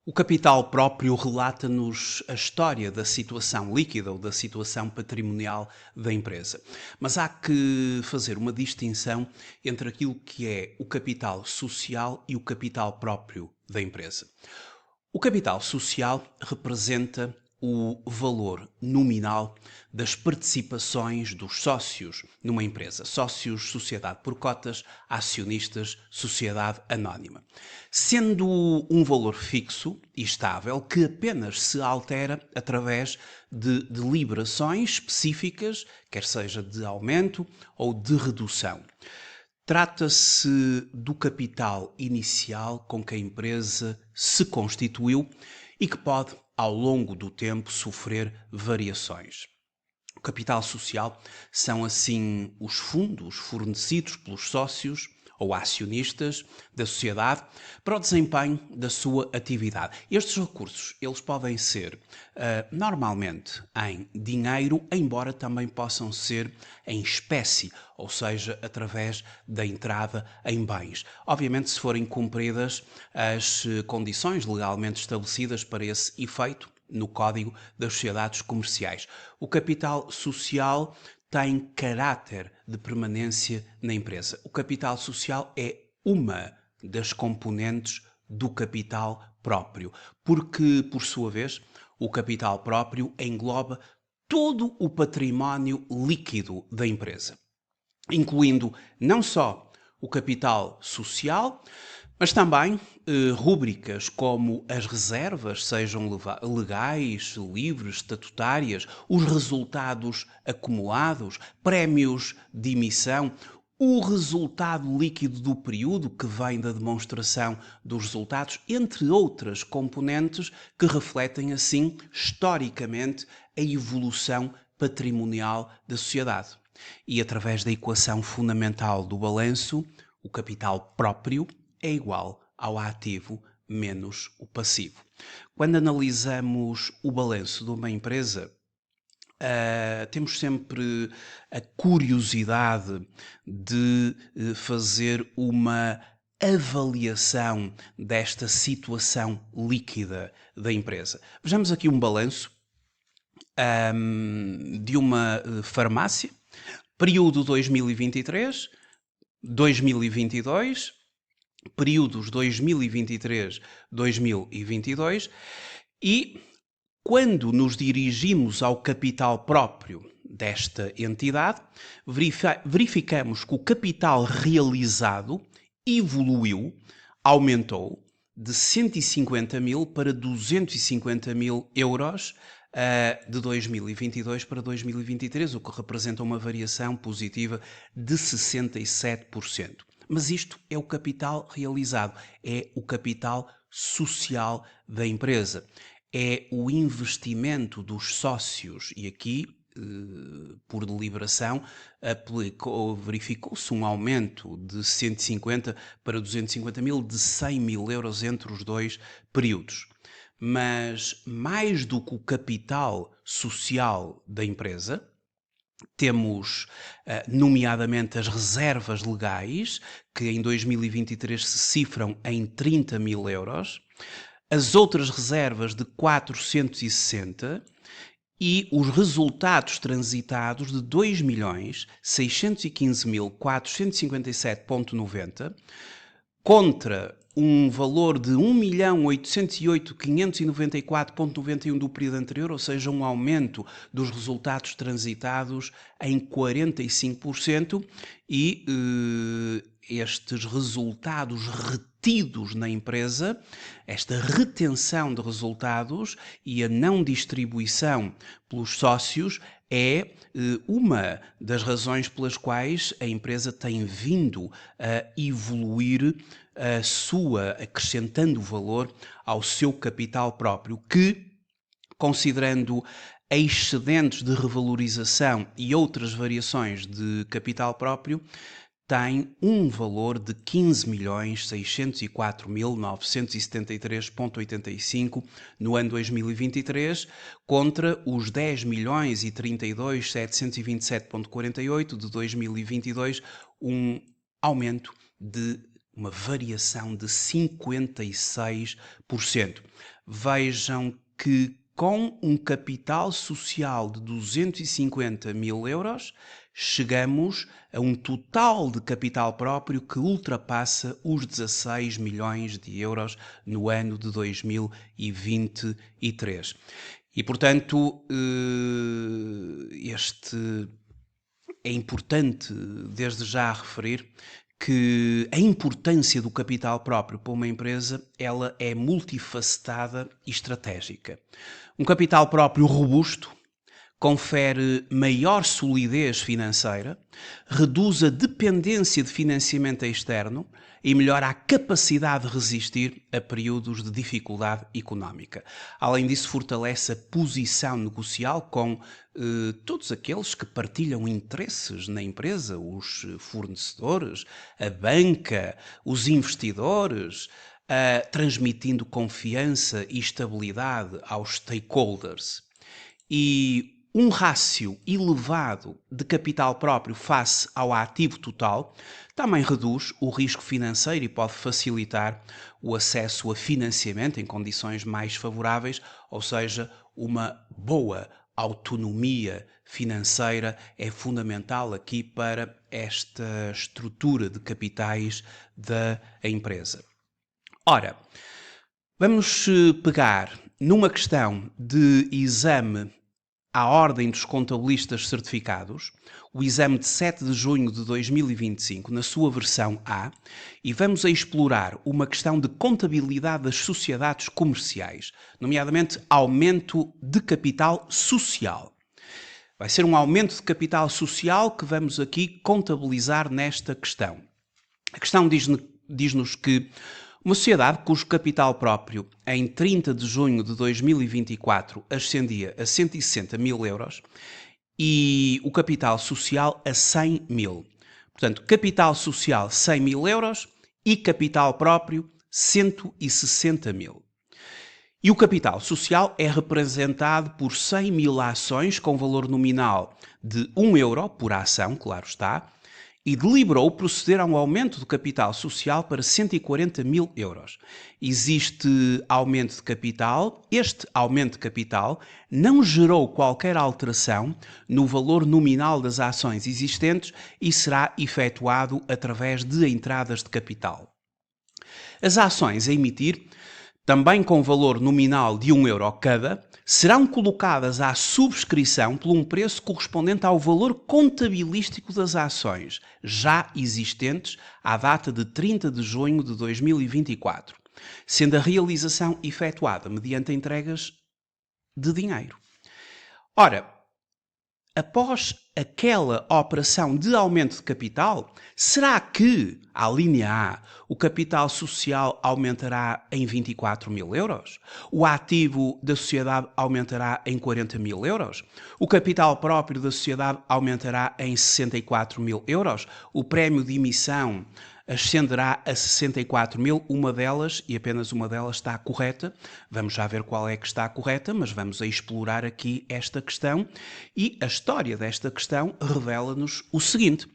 O capital próprio relata-nos a história da situação líquida ou da situação patrimonial da empresa. Mas há que fazer uma distinção entre aquilo que é o capital social e o capital próprio da empresa. O capital social representa o valor nominal das participações dos sócios numa empresa. Sócios, sociedade por cotas, acionistas, sociedade anónima. Sendo um valor fixo e estável que apenas se altera através de deliberações específicas, quer seja de aumento ou de redução. Trata-se do capital inicial com que a empresa se constituiu e que pode, ao longo do tempo, sofrer variações. O capital social são, assim, os fundos fornecidos pelos sócios ou acionistas da sociedade para o desempenho da sua atividade. Estes recursos, eles podem ser normalmente em dinheiro, embora também possam ser em espécie, ou seja, através da entrada em bens. Obviamente, se forem cumpridas as condições legalmente estabelecidas para esse efeito, no Código das Sociedades Comerciais. O capital social tem caráter de permanência na empresa. O capital social é uma das componentes do capital próprio, porque, por sua vez, o capital próprio engloba todo o património líquido da empresa, incluindo não só o capital social, mas também rúbricas como as reservas, sejam legais, livres, estatutárias, os resultados acumulados, prémios de emissão, o resultado líquido do período que vem da demonstração dos resultados, entre outras componentes que refletem, assim, historicamente, a evolução patrimonial da sociedade. E através da equação fundamental do balanço, o capital próprio é igual ao ativo menos o passivo. Quando analisamos o balanço de uma empresa, temos sempre a curiosidade de fazer uma avaliação desta situação líquida da empresa. Vejamos aqui um balanço de uma farmácia, período 2023, 2022, períodos 2023-2022 e quando nos dirigimos ao capital próprio desta entidade, verificamos que o capital realizado evoluiu, aumentou de 150 mil para 250 mil euros de 2022 para 2023, o que representa uma variação positiva de 67%. Mas isto é o capital realizado, é o capital social da empresa, é o investimento dos sócios. E aqui, por deliberação, verificou-se um aumento de 150 para 250 mil, de 100 mil euros entre os dois períodos. Mas mais do que o capital social da empresa, temos, nomeadamente, as reservas legais, que em 2023 se cifram em 30 mil euros, as outras reservas de 460 e os resultados transitados de 2.615.457,90 contra um valor de 1.808.594,91 do período anterior, ou seja, um aumento dos resultados transitados em 45%, e estes resultados retidos na empresa, esta retenção de resultados e a não distribuição pelos sócios é uma das razões pelas quais a empresa tem vindo a evoluir acrescentando valor ao seu capital próprio, que, considerando excedentes de revalorização e outras variações de capital próprio, tem um valor de 15.604.973,85 no ano 2023, contra os 10.032.727,48 de 2022, um aumento de uma variação de 56%. Vejam que com um capital social de 250 mil euros, chegamos a um total de capital próprio que ultrapassa os 16 milhões de euros no ano de 2023. E, portanto, é importante, desde já, referir que a importância do capital próprio para uma empresa, ela é multifacetada e estratégica. Um capital próprio robusto confere maior solidez financeira, reduz a dependência de financiamento externo e melhora a capacidade de resistir a períodos de dificuldade económica. Além disso, fortalece a posição negocial com todos aqueles que partilham interesses na empresa, os fornecedores, a banca, os investidores, transmitindo confiança e estabilidade aos stakeholders. E um rácio elevado de capital próprio face ao ativo total também reduz o risco financeiro e pode facilitar o acesso a financiamento em condições mais favoráveis, ou seja, uma boa autonomia financeira é fundamental aqui para esta estrutura de capitais da empresa. Ora, vamos pegar numa questão de exame à Ordem dos Contabilistas Certificados, o exame de 7 de junho de 2025, na sua versão A, e vamos a explorar uma questão de contabilidade das sociedades comerciais, nomeadamente aumento de capital social. Vai ser um aumento de capital social que vamos aqui contabilizar nesta questão. A questão diz-nos que uma sociedade cujo capital próprio em 30 de junho de 2024 ascendia a 160 mil euros e o capital social a 100 mil. Portanto, capital social 100 mil euros e capital próprio 160 mil. E o capital social é representado por 100 mil ações com valor nominal de 1 euro por ação, claro está, e deliberou proceder a um aumento do capital social para 140 mil euros. Existe aumento de capital. Este aumento de capital não gerou qualquer alteração no valor nominal das ações existentes e será efetuado através de entradas de capital. As ações a emitir, também com valor nominal de 1 euro cada, serão colocadas à subscrição por um preço correspondente ao valor contabilístico das ações, já existentes à data de 30 de junho de 2024, sendo a realização efetuada mediante entregas de dinheiro. Ora, após aquela operação de aumento de capital, será que, à linha A, o capital social aumentará em 24 mil euros? O ativo da sociedade aumentará em 40 mil euros? O capital próprio da sociedade aumentará em 64 mil euros? O prémio de emissão ascenderá a 64 mil, uma delas, e apenas uma delas, está correta. Vamos já ver qual é que está correta, mas vamos a explorar aqui esta questão. E a história desta questão revela-nos o seguinte.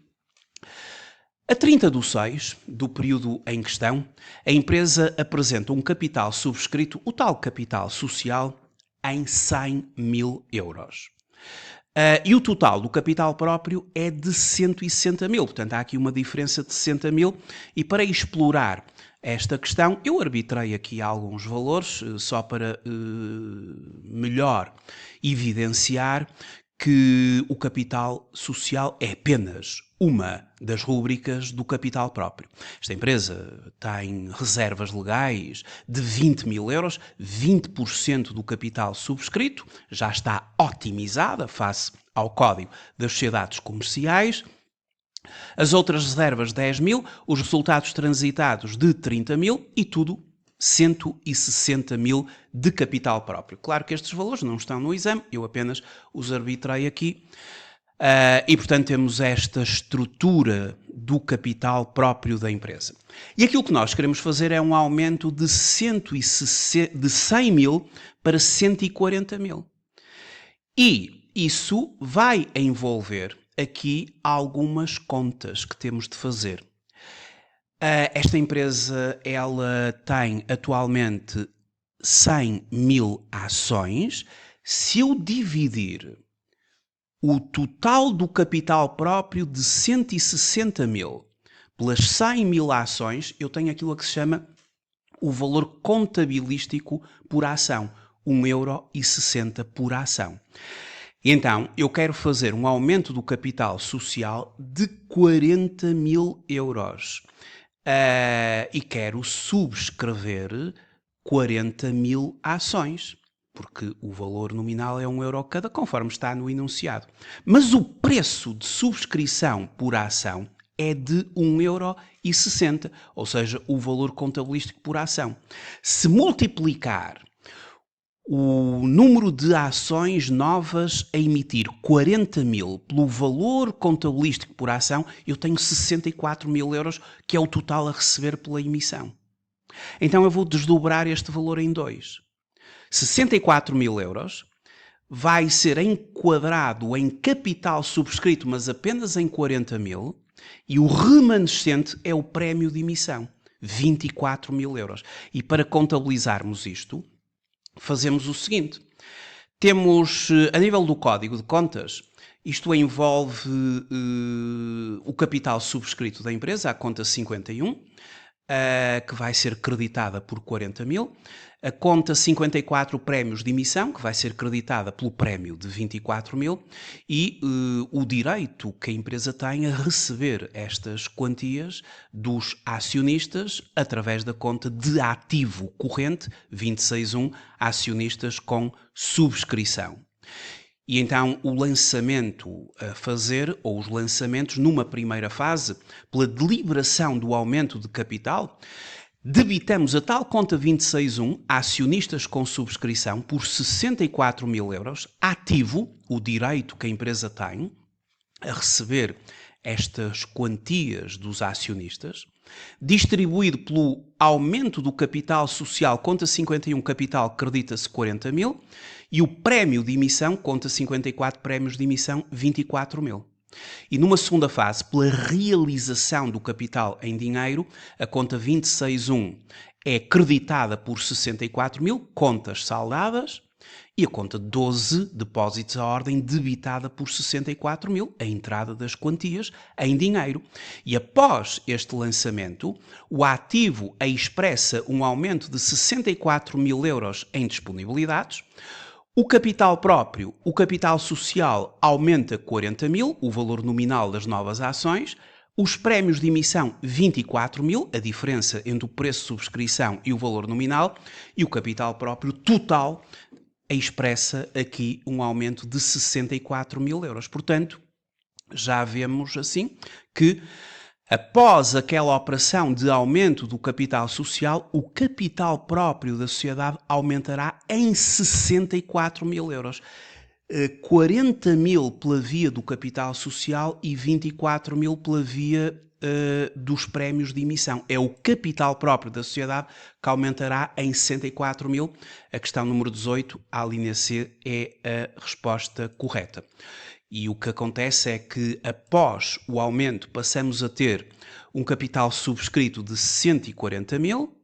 A 30/6 do período em questão, a empresa apresenta um capital subscrito, o tal capital social, em 100 mil euros. E o total do capital próprio é de 160 mil, portanto há aqui uma diferença de 60 mil, e para explorar esta questão eu arbitrei aqui alguns valores, só para melhor evidenciar que o capital social é apenas uma das rúbricas do capital próprio. Esta empresa tem reservas legais de 20 mil euros, 20% do capital subscrito, já está otimizada face ao Código das Sociedades Comerciais. As outras reservas 10 mil, os resultados transitados de 30 mil e tudo 160 mil de capital próprio. Claro que estes valores não estão no exame, eu apenas os arbitrei aqui. E, portanto, temos esta estrutura do capital próprio da empresa. E aquilo que nós queremos fazer é um aumento de 100 mil para 140 mil. E isso vai envolver aqui algumas contas que temos de fazer. Esta empresa, ela tem atualmente 100 mil ações. Se eu dividir o total do capital próprio de 160 mil pelas 100 mil ações, eu tenho aquilo que se chama o valor contabilístico por ação, 1,60 € por ação. Então, eu quero fazer um aumento do capital social de 40 mil euros. E quero subscrever 40 mil ações, porque o valor nominal é 1 € cada, conforme está no enunciado. Mas o preço de subscrição por ação é de 1,60 €, ou seja, o valor contabilístico por ação. Se multiplicar o número de ações novas a emitir, 40 mil, pelo valor contabilístico por ação, eu tenho 64 mil euros, que é o total a receber pela emissão. Então eu vou desdobrar este valor em dois. 64 mil euros vai ser enquadrado em capital subscrito, mas apenas em 40 mil, e o remanescente é o prémio de emissão, 24 mil euros. E para contabilizarmos isto, fazemos o seguinte. Temos, a nível do código de contas, isto envolve o capital subscrito da empresa, a conta 51, que vai ser creditada por 40 mil. A conta 54, prémios de emissão, que vai ser creditada pelo prémio de 24 mil. E o direito que a empresa tem a receber estas quantias dos acionistas através da conta de ativo corrente 261, acionistas com subscrição. E então o lançamento a fazer, ou os lançamentos numa primeira fase, pela deliberação do aumento de capital, debitamos a tal conta 261 a acionistas com subscrição por 64 mil euros, ativo, o direito que a empresa tem a receber estas quantias dos acionistas, distribuído pelo aumento do capital social, conta 51, capital acredita-se 40 mil, e o prémio de emissão, conta 54, prémios de emissão 24 mil. E numa segunda fase, pela realização do capital em dinheiro, a conta 261 é creditada por 64 mil, contas saldadas, e a conta 12, depósitos à ordem, debitada por 64 mil, a entrada das quantias em dinheiro. E após este lançamento, o ativo expressa um aumento de 64 mil euros em disponibilidades. O capital próprio, o capital social, aumenta 40 mil, o valor nominal das novas ações. Os prémios de emissão, 24 mil, a diferença entre o preço de subscrição e o valor nominal. E o capital próprio total expressa aqui um aumento de 64 mil euros. Portanto, já vemos assim que após aquela operação de aumento do capital social, o capital próprio da sociedade aumentará em 64 mil euros. 40 mil pela via do capital social e 24 mil pela via dos prémios de emissão. É o capital próprio da sociedade que aumentará em 64 mil. A questão número 18, a linha C, é a resposta correta. E o que acontece é que após o aumento passamos a ter um capital subscrito de 140 mil,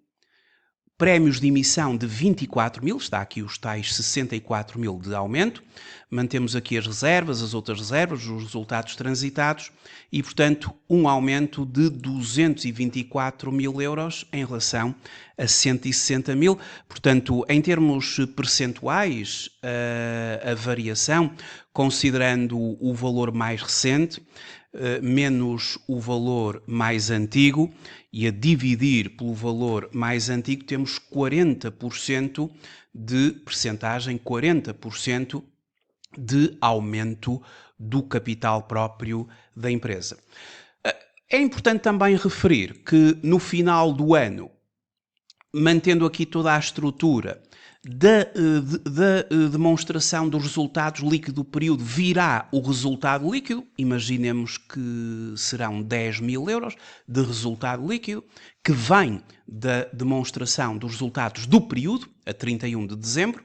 prémios de emissão de 24 mil, está aqui os tais 64 mil de aumento, mantemos aqui as reservas, as outras reservas, os resultados transitados e, portanto, um aumento de 224 mil euros em relação a 160 mil. Portanto, em termos percentuais, a variação, considerando o valor mais recente, menos o valor mais antigo, e a dividir pelo valor mais antigo, temos 40% de percentagem, 40% de aumento do capital próprio da empresa. É importante também referir que no final do ano, mantendo aqui toda a estrutura da demonstração dos resultados líquido do período, virá o resultado líquido. Imaginemos que serão 10 mil euros de resultado líquido, que vem da demonstração dos resultados do período, a 31 de dezembro,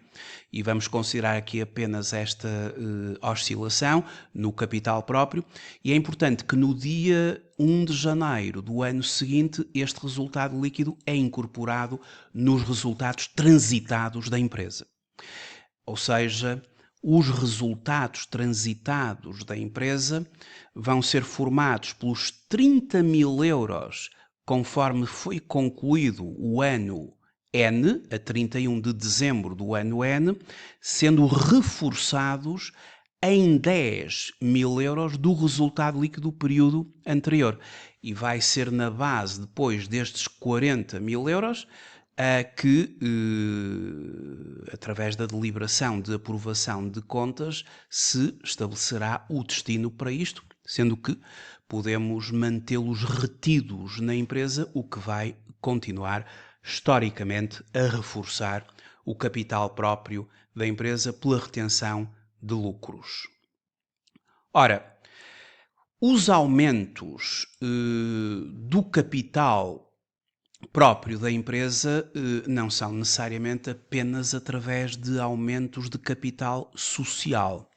e vamos considerar aqui apenas esta oscilação no capital próprio, e é importante que no dia 1 de janeiro do ano seguinte este resultado líquido é incorporado nos resultados transitados da empresa. Ou seja, os resultados transitados da empresa vão ser formados pelos 30 mil euros conforme foi concluído o ano N, a 31 de dezembro do ano N, sendo reforçados em 10 mil euros do resultado líquido do período anterior. E vai ser na base, depois destes 40 mil euros, que, através da deliberação de aprovação de contas, se estabelecerá o destino para isto, sendo que podemos mantê-los retidos na empresa, o que vai continuar historicamente a reforçar o capital próprio da empresa pela retenção de lucros. Ora, os aumentos do capital próprio da empresa não são necessariamente apenas através de aumentos de capital social.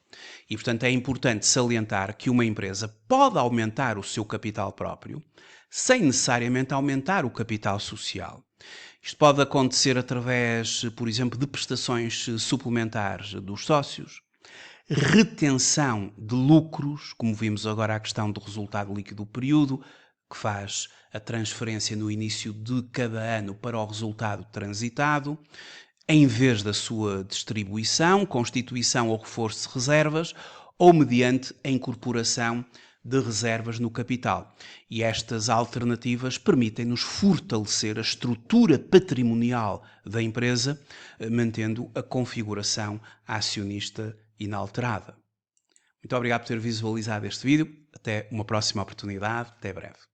E, portanto, é importante salientar que uma empresa pode aumentar o seu capital próprio sem necessariamente aumentar o capital social. Isto pode acontecer através, por exemplo, de prestações suplementares dos sócios, retenção de lucros, como vimos agora a questão do resultado líquido do período, que faz a transferência no início de cada ano para o resultado transitado, em vez da sua distribuição, constituição ou reforço de reservas, ou mediante a incorporação de reservas no capital. E estas alternativas permitem-nos fortalecer a estrutura patrimonial da empresa, mantendo a configuração acionista inalterada. Muito obrigado por ter visualizado este vídeo. Até uma próxima oportunidade. Até breve.